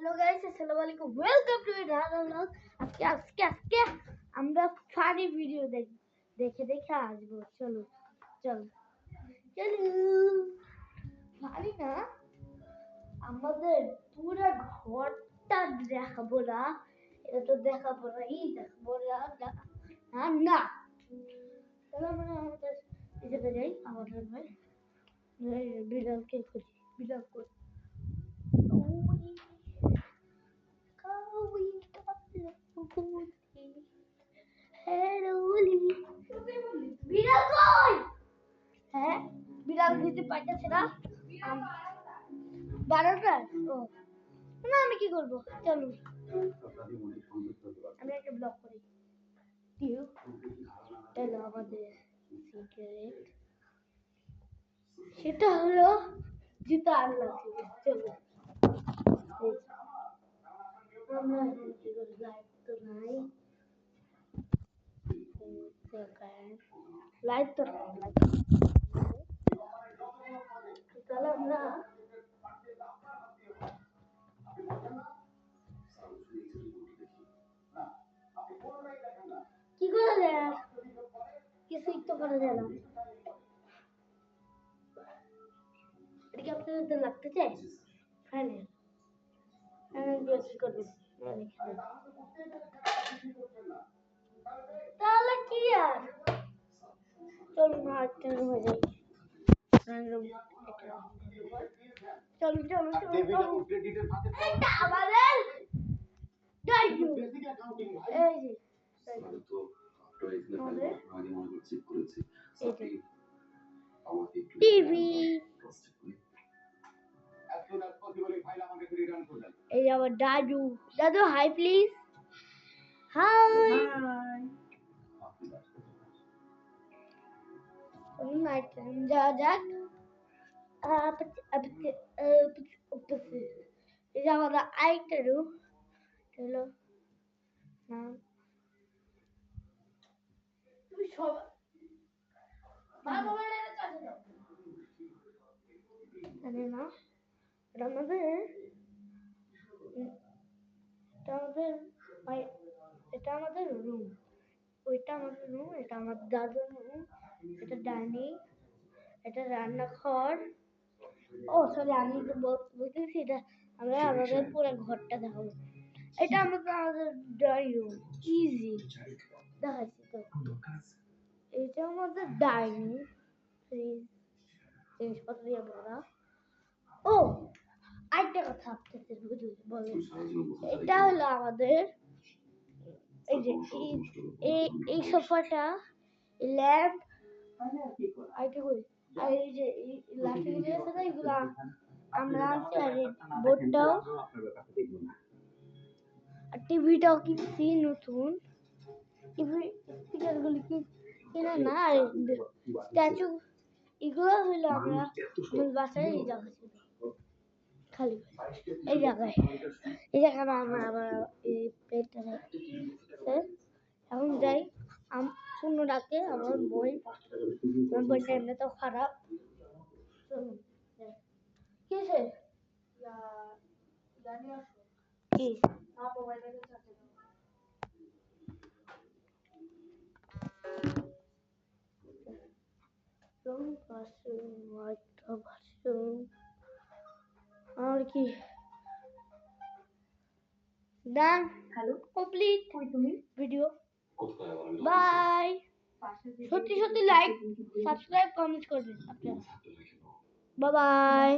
Hello guys, আসসালামু আলাইকুম, welcome to another blog. আজকে আমরা ফানি ভিডিও দেখে আসবো। চলো চলো চলো। ফানি না, আমাদের পুরো ঘরটা দেখাবো না, এটা তো দেখাবো না, দেখাবো না না। চলো আমরা আমাদের এখানে যাই, আমাদের ভাই বিড়ালকে খুঁজি, বিড়াল কই? হ্যাঁ, বিড়াল দিতে পারতেছে না। 12টা। ও না, আমি কি করবো? চলো আমি একটা ব্লগ করি। এলো আমাদের সিক্রেট, সেটা হলো জুতা আনলাম। চলো আমরা কি করি, লাইট তো নাই, লাইট তো নাই, তাহলে আমরা কি করা যায়? কিছুই তো করা যায় না। এটা কি আপনাদের লাগতেছে? ফ্যানে ফ্যানে দিয়ে কি করবে? তাহলে কি আর, চলুন একটা রুমে যাই। চলুন চলুন চলুন, এটা আমাদের ডাইজু। এই যে টিভি, এই যে আমার দাদু। দাদু হাই প্লিজ। হাই। নাইট যা যাক। এই যে আমাদের আরেকটা রুম হলো না, তুমি সব না, এটা আমাদের, এটা আমাদের এটা আমাদের রুম, ওইটা আমাদের রুম, এটা আমার দাদুর রুম, এটা ডাইনিং, এটা রান্নাঘর। ও সরি, আমি তো বলতেছি এটা আমরা আমাদের পুরো ঘরটা দেখাবো। এটা আমাদের ড্রয়িং রুম, ইজি দেখাচ্ছি তো। এটা আমাদের ডাইনিং, জিনিসপত্র দিয়ে ভরা। ও আরেকটা কথা আপনাদের বলে, এটা হলো আমাদের, এই যে এই সোফাটা, ল্যাম্প, আর এই যে লাঠিগুলো আছে না, এগুলো আমরা আনছি। আর এই বোর্ডটাও আর টিভিটাও কিনছি নতুন। টিভি স্পিকারগুলো কিনা না, আর স্ট্যাচু এগুলো হইলো আমরা বাসায় এই জায়গা ছিল খালি, এই জায়গায় আমরা আবার এই প্লেটটা রেখে এখন যাই। শূন্য ডাকে আমার বইটা এমনি তো খারাপ। কিসে কি আর কি ডান, হ্যালো, কমপ্লিট ভিডিও। বাই। সত্যি সত্যি লাইক, সাবস্ক্রাইব, কমেন্ট করবেন আপনারা। Bye bye.